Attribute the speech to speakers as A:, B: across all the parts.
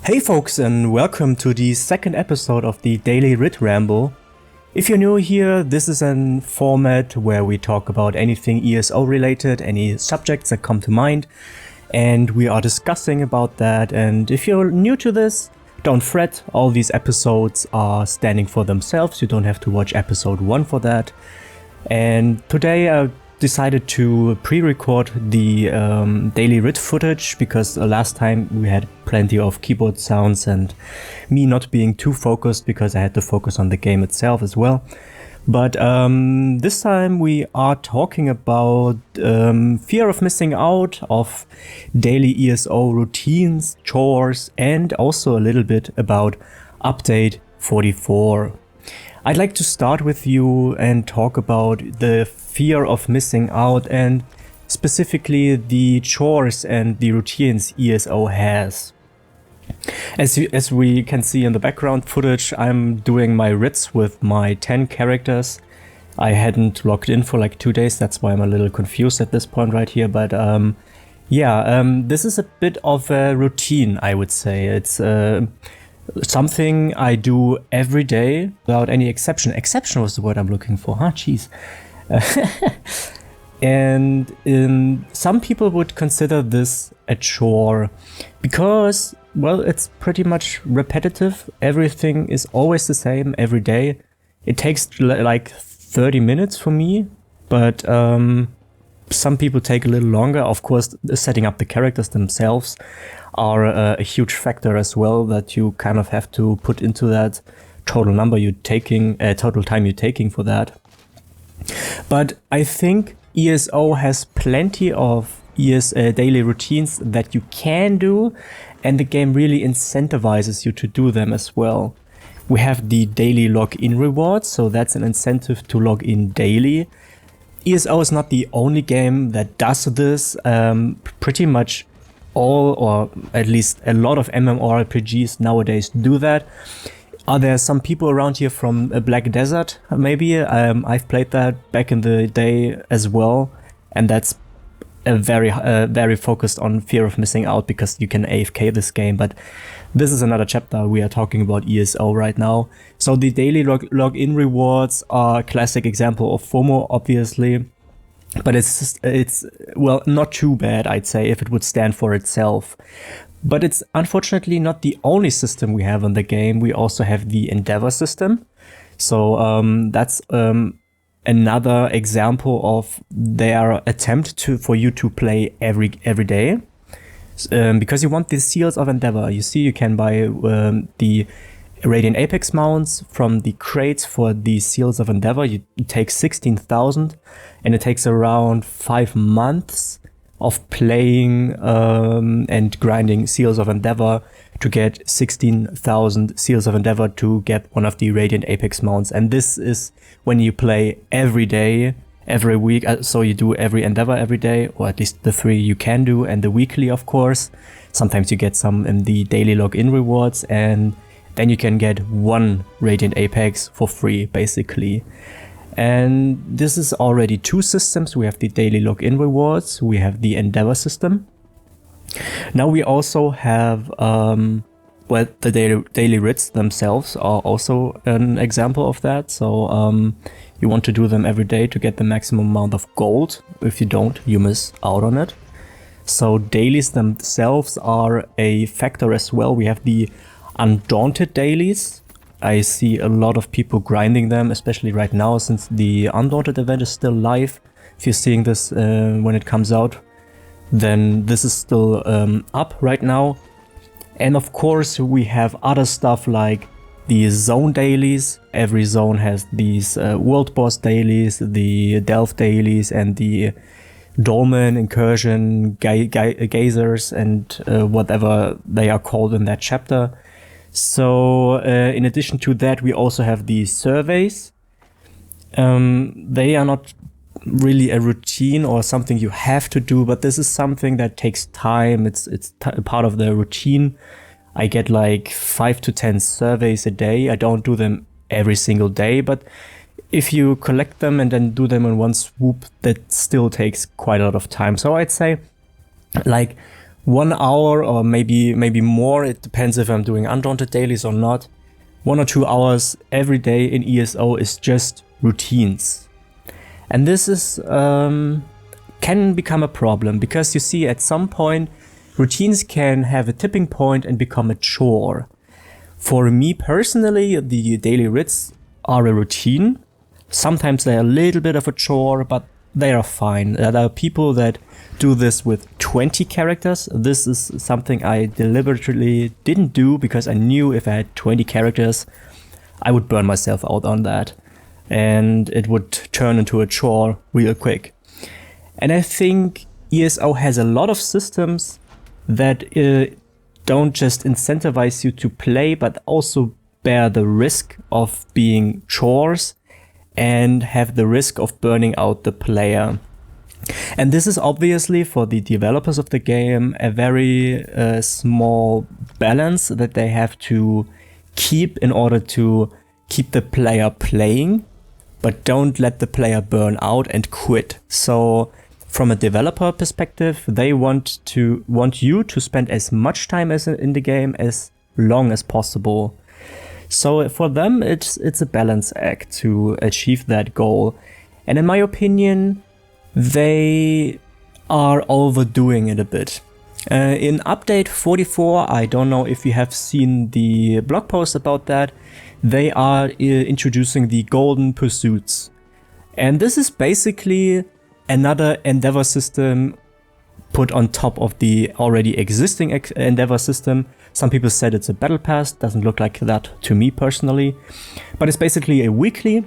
A: Hey folks, and welcome to the second episode of the Daily Writ Ramble. If you're new here, this is a format where we talk about anything ESO related, any subjects that come to mind, and we are discussing about that. And if you're new to this, don't fret, all these episodes are standing for themselves. You don't have to watch episode 1 for that. And today I decided to pre-record the Daily Writ footage because last time we had plenty of keyboard sounds and me not being too focused because I had to focus on the game itself as well. But this time we are talking about fear of missing out, of daily ESO routines, chores, and also a little bit about update 44. I'd like to start with you and talk about the fear of missing out and specifically the chores and the routines ESO has. As we can see in the background footage, I'm doing my writs with my 10 characters. I hadn't logged in for like 2 days, that's why I'm a little confused at this point right here. But this is a bit of a routine, I would say. It's something I do every day without any exception. Exception was the word I'm looking for, huh? Jeez. And some people would consider this a chore because, well, it's pretty much repetitive. Everything is always the same every day. It takes like 30 minutes for me, but some people take a little longer. Of course, setting up the characters themselves are a huge factor as well that you kind of have to put into that total number you're taking, total time you're taking for that. But I think ESO has plenty of daily routines that you can do, and the game really incentivizes you to do them as well. We have the daily login rewards, so that's an incentive to log in daily. ESO is not the only game that does this. Pretty much all, or at least a lot of MMORPGs nowadays do that. Are there some people around here from Black Desert? Maybe I've played that back in the day as well, and that's a very focused on fear of missing out because you can AFK this game. But this is another chapter. We are talking about ESO right now. So the daily login rewards are a classic example of FOMO, obviously. But it's well, not too bad, I'd say, if it would stand for itself. But it's unfortunately not the only system we have in the game. We also have the Endeavor system. So that's another example of their attempt for you to play every day. Because you want the Seals of Endeavor. You see, you can buy the Radiant Apex mounts from the crates for the Seals of Endeavor. You take 16,000 and it takes around 5 months of playing and grinding Seals of Endeavor to get 16,000 Seals of Endeavor to get one of the Radiant Apex mounts. And this is when you play every day, every week. So you do every Endeavor every day, or at least the 3 you can do, and the weekly, of course. Sometimes you get some in the daily login rewards, and then you can get 1 Radiant Apex for free, basically. And this is already 2 systems. We have the daily login rewards, we have the Endeavor system. Now we also have, the daily writs themselves are also an example of that. So you want to do them every day to get the maximum amount of gold. If you don't, you miss out on it. So dailies themselves are a factor as well. We have the Undaunted dailies. I see a lot of people grinding them, especially right now since the Undaunted event is still live. If you're seeing this when it comes out, then this is still up right now. And of course we have other stuff like the zone dailies. Every zone has these world boss dailies, the delve dailies, and the dolmen, incursion, gazers, and whatever they are called in that chapter. So in addition to that, we also have the surveys. They are not really a routine or something you have to do, but this is something that takes time. It's part of the routine. I get like 5 to 10 surveys a day. I don't do them every single day, but if you collect them and then do them in one swoop, that still takes quite a lot of time. So I'd say like 1 hour or maybe more, it depends if I'm doing undaunted dailies or not, 1 or 2 hours every day in ESO is just routines. And this is can become a problem, because you see, at some point routines can have a tipping point and become a chore. For me personally, the daily writs are a routine. Sometimes they're a little bit of a chore, but they are fine. There are people that do this with 20 characters. This is something I deliberately didn't do, because I knew if I had 20 characters, I would burn myself out on that. And it would turn into a chore real quick. And I think ESO has a lot of systems that don't just incentivize you to play, but also bear the risk of being chores and have the risk of burning out the player. And this is obviously, for the developers of the game, a very small balance that they have to keep in order to keep the player playing, but don't let the player burn out and quit. So from a developer perspective, they want you to spend as much time as in the game as long as possible. So for them, it's a balance act to achieve that goal. And in my opinion, they are overdoing it a bit. In update 44, I don't know if you have seen the blog post about that, they are introducing the golden pursuits. And this is basically another Endeavor system put on top of the already existing Endeavor system. Some people said it's a battle pass, doesn't look like that to me personally. But it's basically a weekly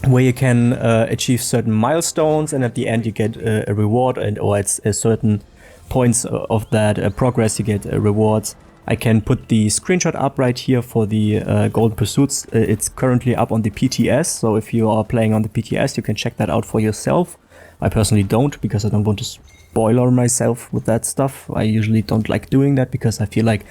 A: where you can achieve certain milestones, and at the end you get a reward, or it's a certain points of that progress you get rewards. I can put the screenshot up right here for the golden pursuits. It's currently up on the PTS, so if you are playing on the PTS, you can check that out for yourself. I personally don't, because I don't want to spoiler myself with that stuff. I usually don't like doing that, because I feel like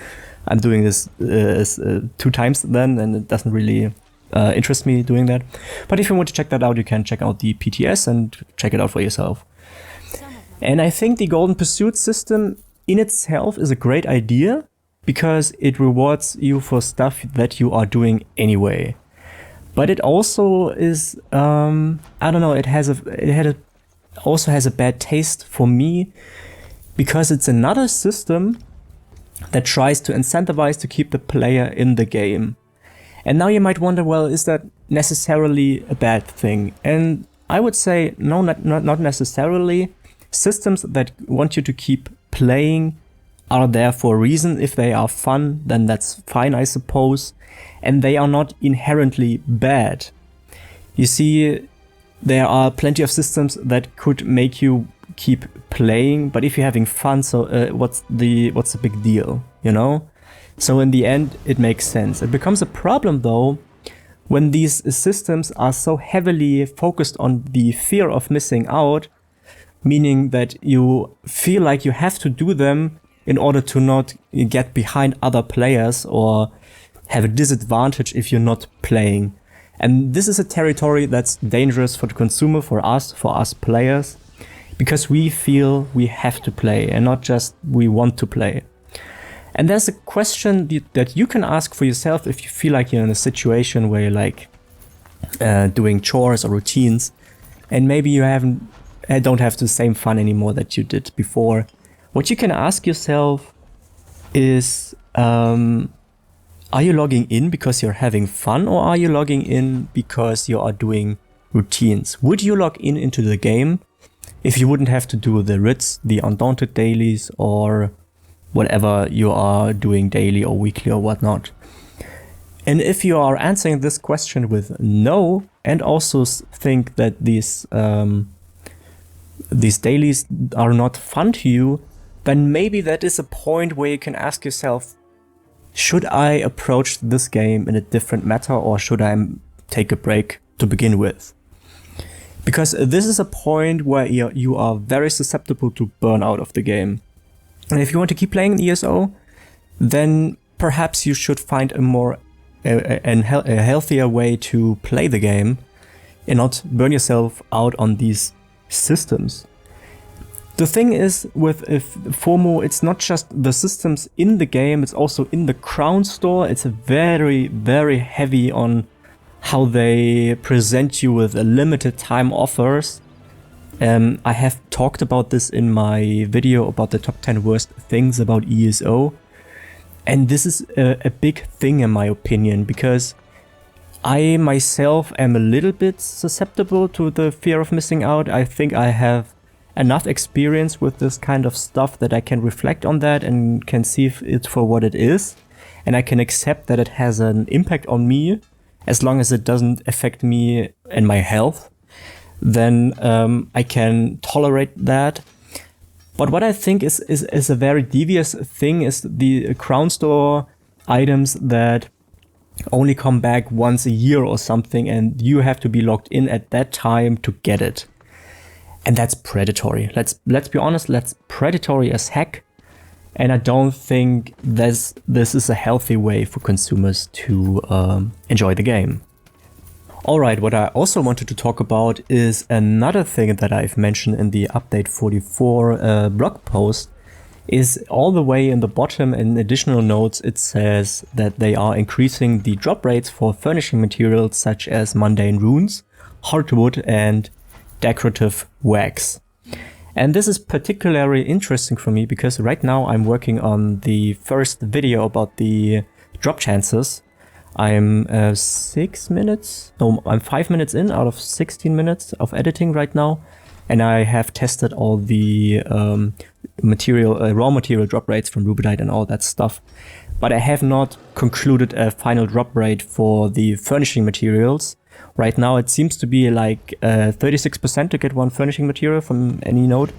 A: I'm doing this 2 times then, and it doesn't really interest me doing that. But if you want to check that out, you can check out the PTS and check it out for yourself. And I think the golden pursuit system in itself is a great idea, because it rewards you for stuff that you are doing anyway. But it also is, I don't know, it also has a bad taste for me, because it's another system that tries to incentivize to keep the player in the game. And now you might wonder, well, is that necessarily a bad thing? And I would say, no, not necessarily. Systems that want you to keep playing are there for a reason. If they are fun, then that's fine, I suppose. And they are not inherently bad. You see, there are plenty of systems that could make you keep playing, but if you're having fun, so what's the big deal, you know? So in the end, it makes sense. It becomes a problem though when these systems are so heavily focused on the fear of missing out, meaning that you feel like you have to do them in order to not get behind other players or have a disadvantage if you're not playing. And this is a territory that's dangerous for the consumer, for us players, because we feel we have to play and not just we want to play. And there's a question that you can ask for yourself if you feel like you're in a situation where you're like doing chores or routines, and maybe you don't have the same fun anymore that you did before. What you can ask yourself is, are you logging in because you're having fun, or are you logging in because you are doing routines? Would you log into the game if you wouldn't have to do the writs, the undaunted dailies, or whatever you are doing daily or weekly or whatnot? And if you are answering this question with no, and also think that these dailies are not fun to you, then maybe that is a point where you can ask yourself, should I approach this game in a different manner, or should I take a break to begin with? Because this is a point where you are very susceptible to burnout of the game. And if you want to keep playing ESO, then perhaps you should find a healthier way to play the game and not burn yourself out on these systems. The thing is with FOMO, it's not just the systems in the game, it's also in the crown store. It's a very, very heavy on how they present you with a limited time offers. I have talked about this in my video about the top 10 worst things about ESO. And this is a big thing in my opinion, because I myself am a little bit susceptible to the fear of missing out. I think I have enough experience with this kind of stuff that I can reflect on that and can see it for what it is. And I can accept that it has an impact on me, as long as it doesn't affect me and my health. Then I can tolerate that. But what I think is a very devious thing is the crown store items that only come back once a year or something, and you have to be logged in at that time to get it. And that's predatory. Let's be honest, that's predatory as heck. And I don't think this is a healthy way for consumers to enjoy the game. Alright, what I also wanted to talk about is another thing that I've mentioned in the update 44 blog post. Is all the way in the bottom in additional notes it says that they are increasing the drop rates for furnishing materials such as mundane runes, hardwood and decorative wax. And this is particularly interesting for me because right now I'm working on the first video about the drop chances. I'm 5 minutes in out of 16 minutes of editing right now, and I have tested all the raw material drop rates from Rubedite and all that stuff. But I have not concluded a final drop rate for the furnishing materials. Right now it seems to be like 36% to get one furnishing material from any node.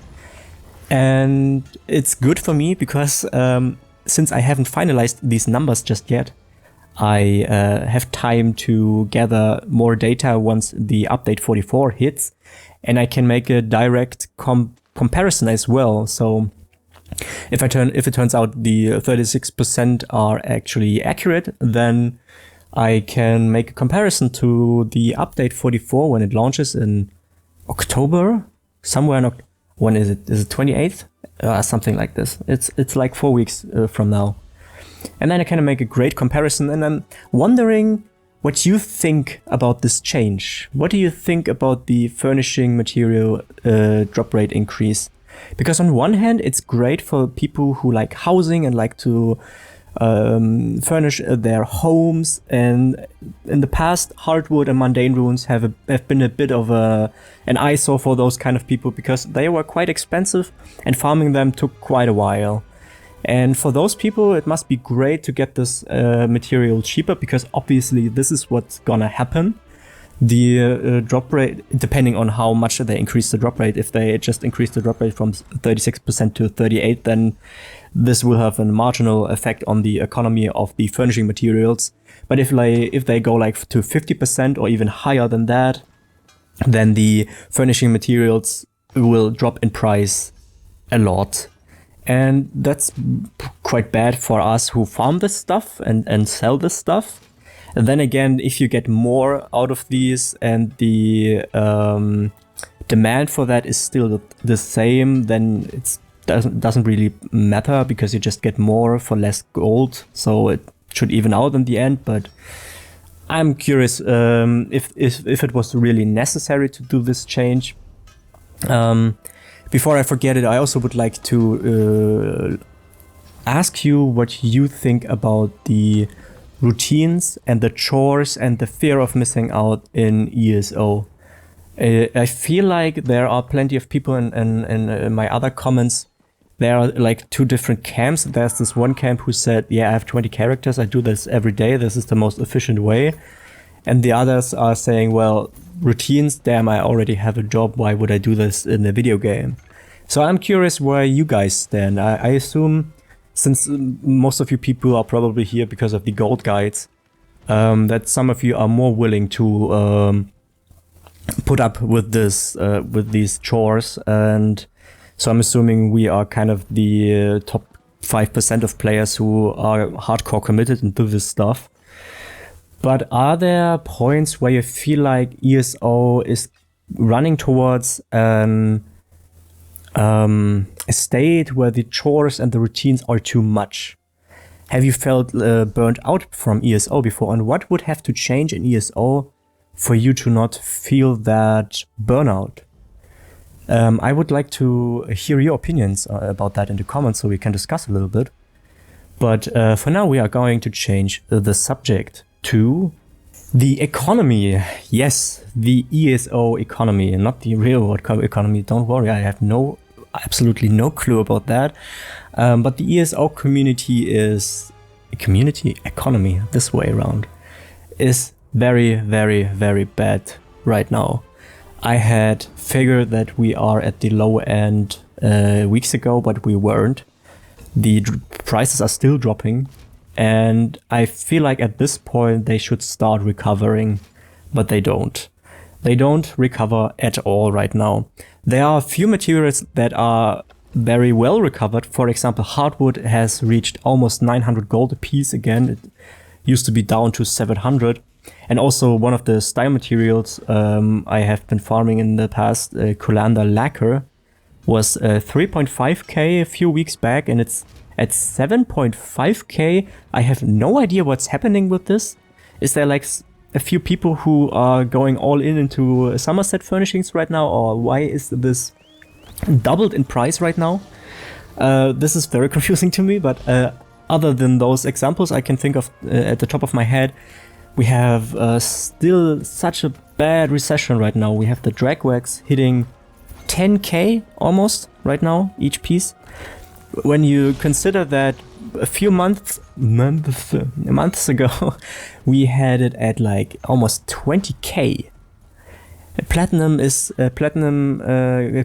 A: And it's good for me because since I haven't finalized these numbers just yet, I have time to gather more data once the update 44 hits, and I can make a direct comparison as well. So if it turns out the 36% are actually accurate, then I can make a comparison to the update 44 when it launches in October, somewhere in when is it? Is it 28th? Something like this. It's like 4 weeks from now. And then I kind of make a great comparison, and I'm wondering what you think about this change. What do you think about the furnishing material drop rate increase? Because on one hand, it's great for people who like housing and like to furnish their homes. And in the past, hardwood and mundane runes have been a bit of an eyesore for those kind of people because they were quite expensive and farming them took quite a while. And for those people, it must be great to get this material cheaper, because obviously this is what's gonna happen. The drop rate, depending on how much they increase the drop rate, if they just increase the drop rate from 36% to 38%, then this will have a marginal effect on the economy of the furnishing materials. But if they go like to 50% or even higher than that, then the furnishing materials will drop in price a lot. And that's quite bad for us who farm this stuff and sell this stuff. And then again, if you get more out of these and the demand for that is still the same, then it doesn't really matter because you just get more for less gold. So it should even out in the end. But I'm curious if it was really necessary to do this change. Before I forget it, I also would like to ask you what you think about the routines and the chores and the fear of missing out in ESO. I feel like there are plenty of people in my other comments. There are like two different camps. There's this one camp who said, yeah, I have 20 characters. I do this every day. This is the most efficient way. And the others are saying, well, routines, damn, I already have a job. Why would I do this in a video game? So I'm curious where you guys stand. I assume, since most of you people are probably here because of the gold guides, that some of you are more willing to put up with this, with these chores. And so I'm assuming we are kind of the top 5% of players who are hardcore committed and do this stuff. But are there points where you feel like ESO is running towards a state where the chores and the routines are too much? Have you felt burnt out from ESO before? And what would have to change in ESO for you to not feel that burnout? I would like to hear your opinions about that in the comments so we can discuss a little bit. But for now, we are going to change the subject to the economy. Yes, the ESO economy, not the real world economy. Don't worry, I have absolutely no clue about that. But the ESO community economy, this way around, is very, very, very bad right now. I had figured that we are at the low end weeks ago, but we weren't. The prices are still dropping, and I feel like at this point they should start recovering, but they don't. They don't recover at all right now. There are a few materials that are very well recovered. For example, hardwood has reached almost 900 gold a piece again. It used to be down to 700. And also one of the style materials I have been farming in the past, colander lacquer, was 3.5k a few weeks back, and it's at 7.5k. I have no idea what's happening with this. Is there like a few people who are going all into Somerset furnishings right now, or why is this doubled in price right now? This is very confusing to me, but other than those examples I can think of at the top of my head, we have still such a bad recession right now. We have the drag wax hitting 10k almost right now, each piece. When you consider that a few months ago, we had it at like almost 20k.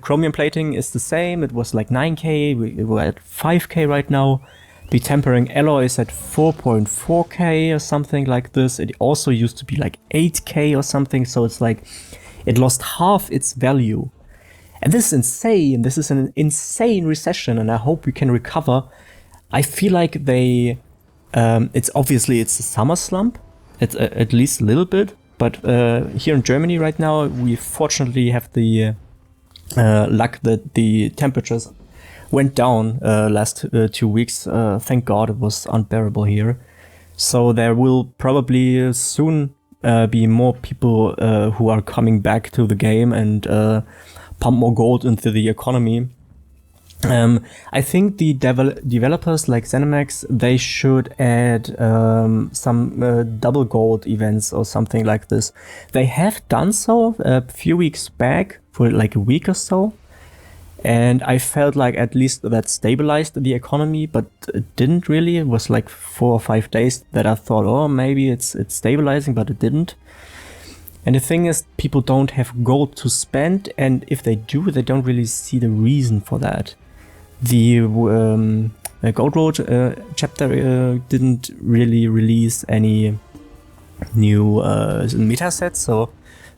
A: Chromium plating is the same. It was like 9k. We're at 5k right now. The tempering alloy is at 4.4k or something like this. It also used to be like 8k or something. So it's like it lost half its value. And this is insane. This is an insane recession, and I hope we can recover. I feel like it's a summer slump. It's at least a little bit. But here in Germany right now, we fortunately have the luck that the temperatures went down last 2 weeks. Thank God, it was unbearable here. So there will probably soon be more people who are coming back to the game and pump more gold into the economy. I think the developers like ZeniMax, they should add some double gold events or something like this. They have done so a few weeks back for like a week or so. And I felt like at least that stabilized the economy, but it didn't really. It was like 4 or 5 days that I thought, oh, maybe it's stabilizing, but it didn't. And the thing is, people don't have gold to spend, and if they do, they don't really see the reason for that. The Gold Road chapter didn't really release any new meta sets, so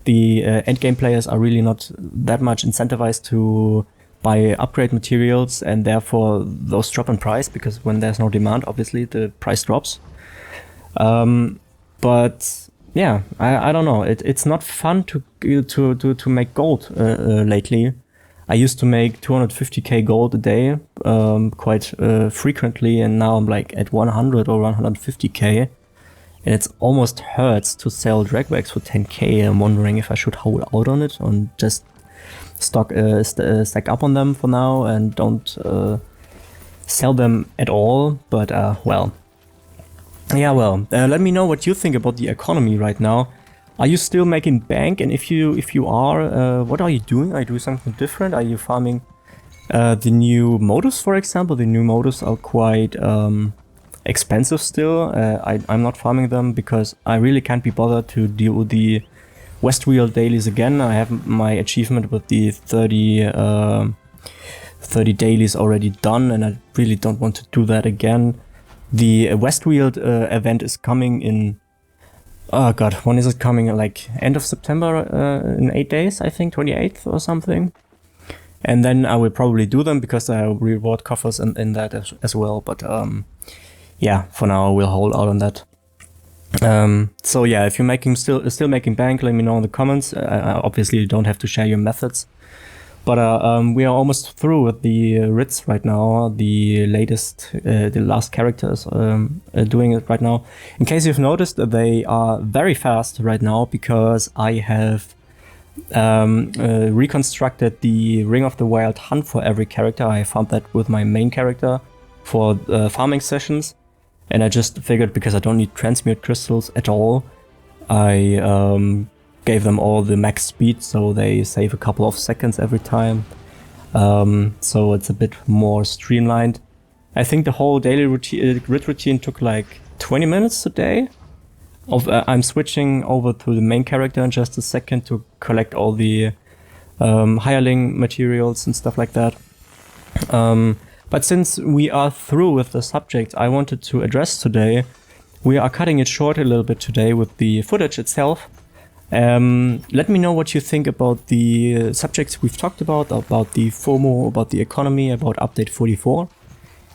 A: the endgame players are really not that much incentivized to buy upgrade materials, and therefore those drop in price, because when there's no demand, obviously the price drops. But yeah, I don't know. It's not fun to make gold lately. I used to make 250k gold a day quite frequently, and now I'm like at 100 or 150k, and it's almost hurts to sell dragwags for 10k. I'm wondering if I should hold out on it and just stack up on them for now and don't sell them at all. But let me know what you think about the economy right now. Are you still making bank? And if you are, what are you doing? Are you doing something different? Are you farming the new motifs, for example? The new motifs are quite expensive still. I'm not farming them because I really can't be bothered to deal with the Westwheel dailies again. I have my achievement with the 30 dailies already done, and I really don't want to do that again. The Westwheel event is coming in... Oh god, when is it coming? Like end of September, in 8 days, I think, 28th or something. And then I will probably do them because I have reward coffers in that as well. But yeah, for now we'll hold out on that. So yeah, if you're still making bank, let me know in the comments. Obviously you don't have to share your methods But we are almost through with the writs right now. The last characters doing it right now. In case you've noticed, they are very fast right now because I have reconstructed the Ring of the Wild Hunt for every character. I found that with my main character for farming sessions. And I just figured, because I don't need transmute crystals at all, I gave them all the max speed, so they save a couple of seconds every time. So it's a bit more streamlined. I think the whole daily grid routine took like 20 minutes a day. I'm switching over to the main character in just a second to collect all the hireling materials and stuff like that. But since we are through with the subject I wanted to address today, we are cutting it short a little bit today with the footage itself. Let me know what you think about the subjects we've talked about the FOMO, about the economy, about update 44.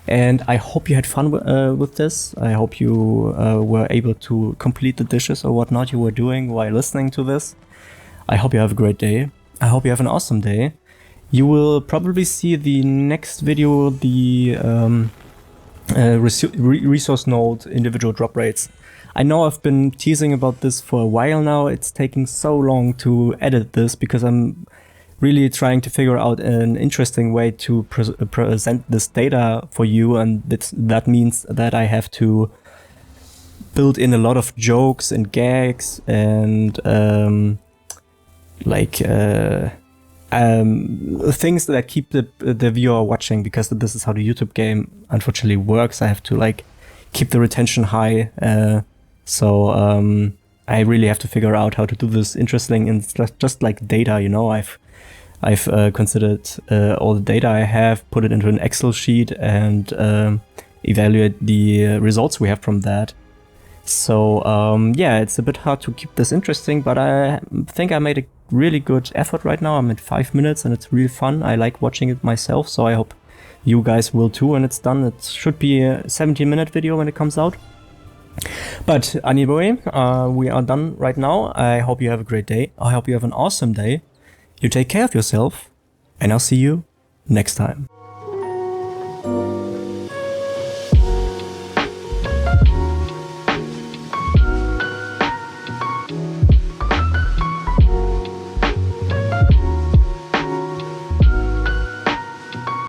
A: And I hope you had fun with this. I hope you were able to complete the dishes or whatnot you were doing while listening to this. I hope you have a great day. I hope you have an awesome day. You will probably see the next video, the resource node individual drop rates. I know I've been teasing about this for a while now. It's taking so long to edit this because I'm really trying to figure out an interesting way to present this data for you, and that means that I have to build in a lot of jokes and gags and things that keep the viewer watching, because this is how the YouTube game unfortunately works. I have to keep the retention high. So I really have to figure out how to do this interesting, and just like data, you know, I've considered all the data I have, put it into an Excel sheet, and evaluate the results we have from that. So yeah, it's a bit hard to keep this interesting, but I think I made a really good effort right now. I'm at 5 minutes and it's really fun. I like watching it myself, so I hope you guys will too when it's done. It should be a 17-minute video when it comes out. But anyway, we are done right now. I hope you have a great day. I hope you have an awesome day. You take care of yourself, and I'll see you next time.